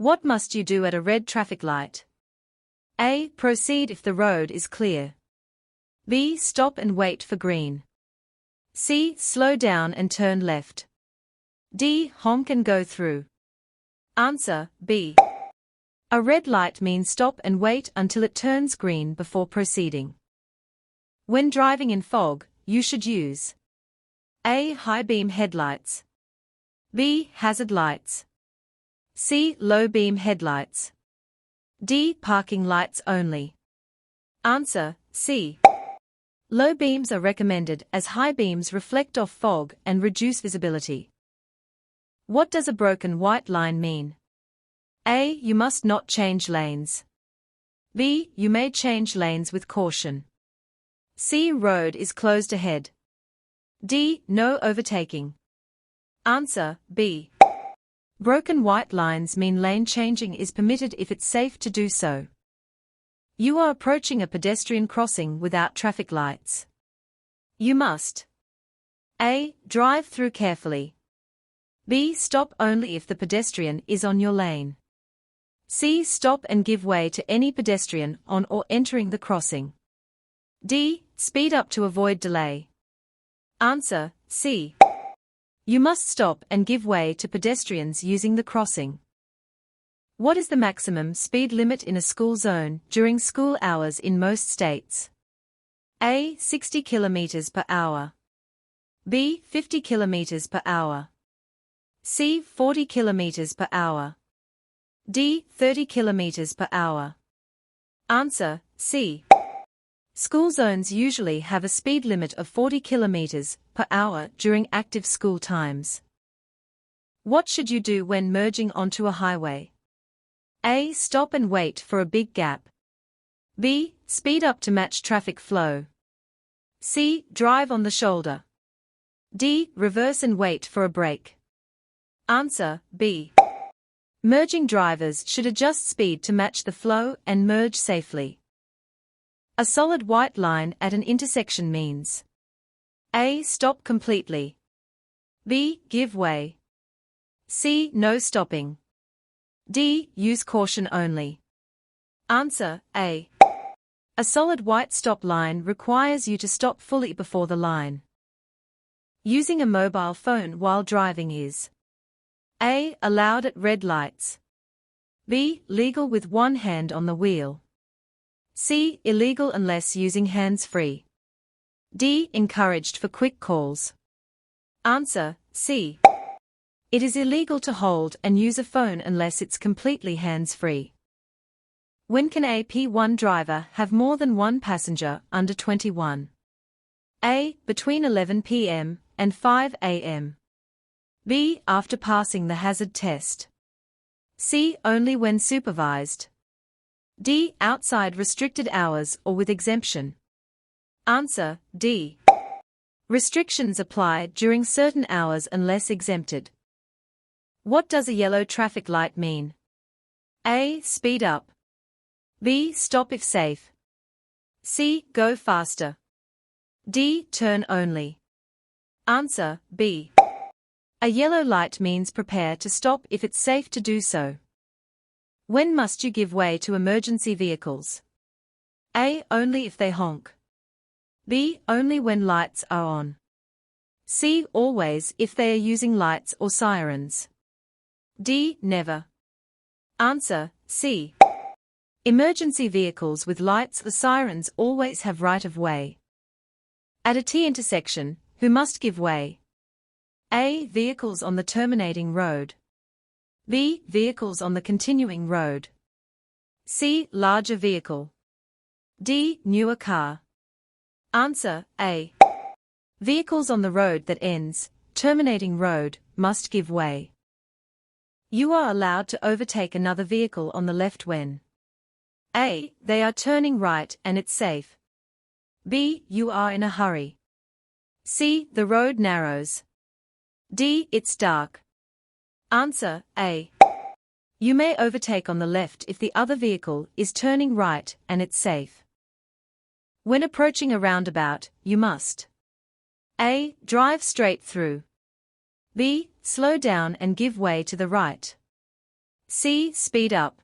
What must you do at a red traffic light? A. Proceed if the road is clear. B. Stop and wait for green. C. Slow down and turn left. D. Honk and go through. Answer, B. A red light means stop and wait until it turns green before proceeding. When driving in fog, you should use A. High beam headlights. B. Hazard lights. C. Low beam headlights. D. Parking lights only. Answer, C. Low beams are recommended as high beams reflect off fog and reduce visibility. What does a broken white line mean? A. You must not change lanes. B. You may change lanes with caution. C. Road is closed ahead. D. No overtaking. Answer, B. Broken white lines mean lane changing is permitted if it's safe to do so. You are approaching a pedestrian crossing without traffic lights. You must A. Drive through carefully. B. Stop only if the pedestrian is on your lane. C. Stop and give way to any pedestrian on or entering the crossing. D. Speed up to avoid delay. Answer, C. You must stop and give way to pedestrians using the crossing. What is the maximum speed limit in a school zone during school hours in most states? A. 60 km per hour. B. 50 km per hour. C. 40 km per hour. D. 30 km per hour. Answer, C. School zones usually have a speed limit of 40 km per hour during active school times. What should you do when merging onto a highway? A. Stop and wait for a big gap. B. Speed up to match traffic flow. C. Drive on the shoulder. D. Reverse and wait for a break. Answer, B. Merging drivers should adjust speed to match the flow and merge safely. A solid white line at an intersection means A. Stop completely. B. Give way. C. No stopping. D. Use caution only. Answer, A. A solid white stop line requires you to stop fully before the line. Using a mobile phone while driving is A. Allowed at red lights. B. Legal with one hand on the wheel. C. Illegal unless using hands-free. D. Encouraged for quick calls. Answer, C. It is illegal to hold and use a phone unless it's completely hands-free. When can a P1 driver have more than one passenger under 21? A. Between 11 p.m. and 5 a.m. B. After passing the hazard test. C. Only when supervised. D. Outside restricted hours or with exemption. Answer, D. Restrictions apply during certain hours unless exempted. What does a yellow traffic light mean? A. Speed up. B. Stop if safe. C. Go faster. D. Turn only. Answer, B. A yellow light means prepare to stop if it's safe to do so. When must you give way to emergency vehicles? A. Only if they honk. B. Only when lights are on. C. Always if they are using lights or sirens. D. Never. Answer, C. Emergency vehicles with lights or sirens always have right of way. At a T intersection, who must give way? A. Vehicles on the terminating road. B. Vehicles on the continuing road. C. Larger vehicle. D. Newer car. Answer, A. Vehicles on the road that ends, terminating road, must give way. You are allowed to overtake another vehicle on the left when A. They are turning right and it's safe. B. You are in a hurry. C. The road narrows. D. It's dark. Answer, A. You may overtake on the left if the other vehicle is turning right and it's safe. When approaching a roundabout, you must A. Drive straight through. B. Slow down and give way to the right. C. Speed up.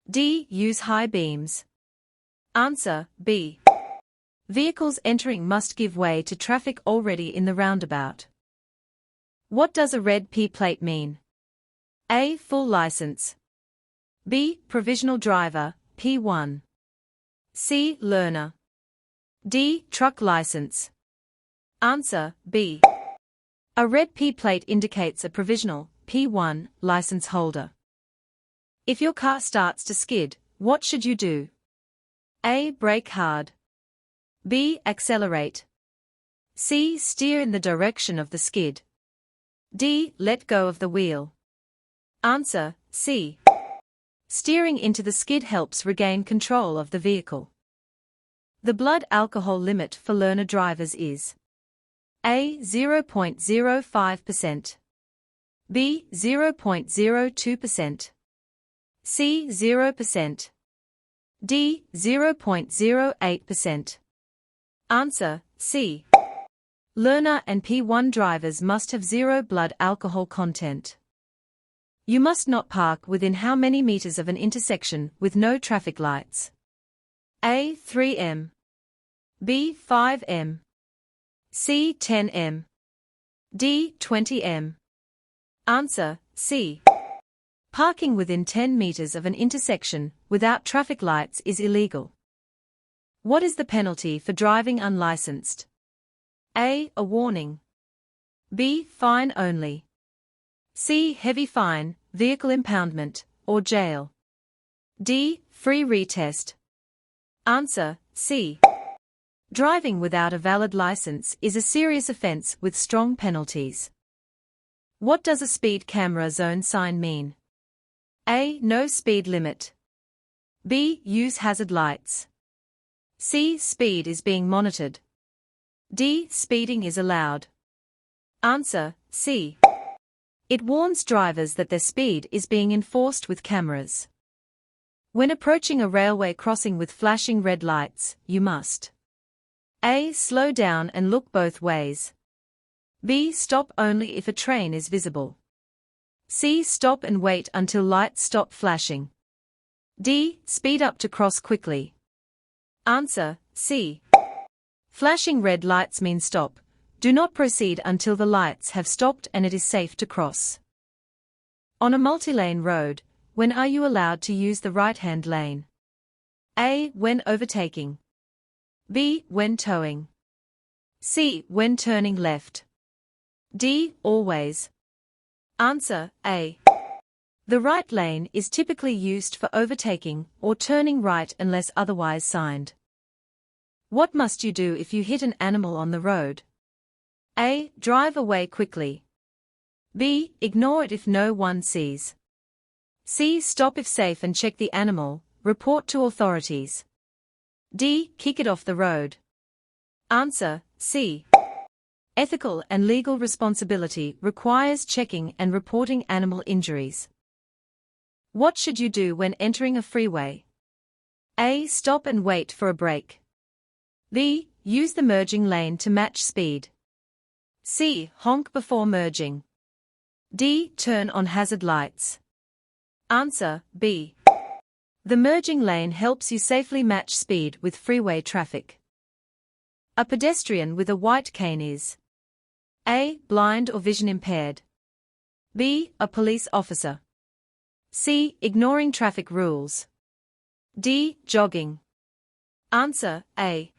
D. Use high beams. Answer, B. Vehicles entering must give way to traffic already in the roundabout. What does a red P plate mean? A. Full license. B. Provisional driver, P1. C. Learner. D. Truck license. Answer, B. A red P plate indicates a provisional, P1, license holder. If your car starts to skid, what should you do? A. Brake hard. B. Accelerate. C. Steer in the direction of the skid. D. Let go of the wheel. Answer, C. Steering into the skid helps regain control of the vehicle. The blood alcohol limit for learner drivers is A. 0.05%, B. 0.02%, C. 0%, D. 0.08%. Answer, C. Learner and P1 drivers must have zero blood alcohol content. You must not park within how many meters of an intersection with no traffic lights? A. 3 m, B. 5 m, C. 10 m, D. 20 m. Answer, C. Parking within 10 meters of an intersection without traffic lights is illegal. What is the penalty for driving unlicensed? A. A warning. B. Fine only. C. Heavy fine, vehicle impoundment, or jail. D. Free retest. Answer, C. Driving without a valid license is a serious offense with strong penalties. What does a speed camera zone sign mean? A. No speed limit. B. Use hazard lights. C. Speed is being monitored. D. Speeding is allowed. Answer, C. It warns drivers that their speed is being enforced with cameras. When approaching a railway crossing with flashing red lights, you must A. Slow down and look both ways. B. Stop only if a train is visible. C. Stop and wait until lights stop flashing. D. Speed up to cross quickly. Answer, C. Flashing red lights mean stop. Do not proceed until the lights have stopped and it is safe to cross. On a multi-lane road, when are you allowed to use the right-hand lane? A. When overtaking. B. When towing. C. When turning left. D. Always. Answer, A. The right lane is typically used for overtaking or turning right unless otherwise signed. What must you do if you hit an animal on the road? A. Drive away quickly. B. Ignore it if no one sees. C. Stop if safe and check the animal, report to authorities. D. Kick it off the road. Answer, C. Ethical and legal responsibility requires checking and reporting animal injuries. What should you do when entering a freeway? A. Stop and wait for a break. B. Use the merging lane to match speed. C. Honk before merging. D. Turn on hazard lights. Answer, B. The merging lane helps you safely match speed with freeway traffic. A pedestrian with a white cane is A. Blind or vision impaired. B. A police officer. C. Ignoring traffic rules. D. Jogging. Answer, A.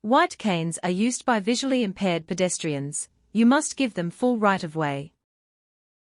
White canes are used by visually impaired pedestrians. You must give them full right of way.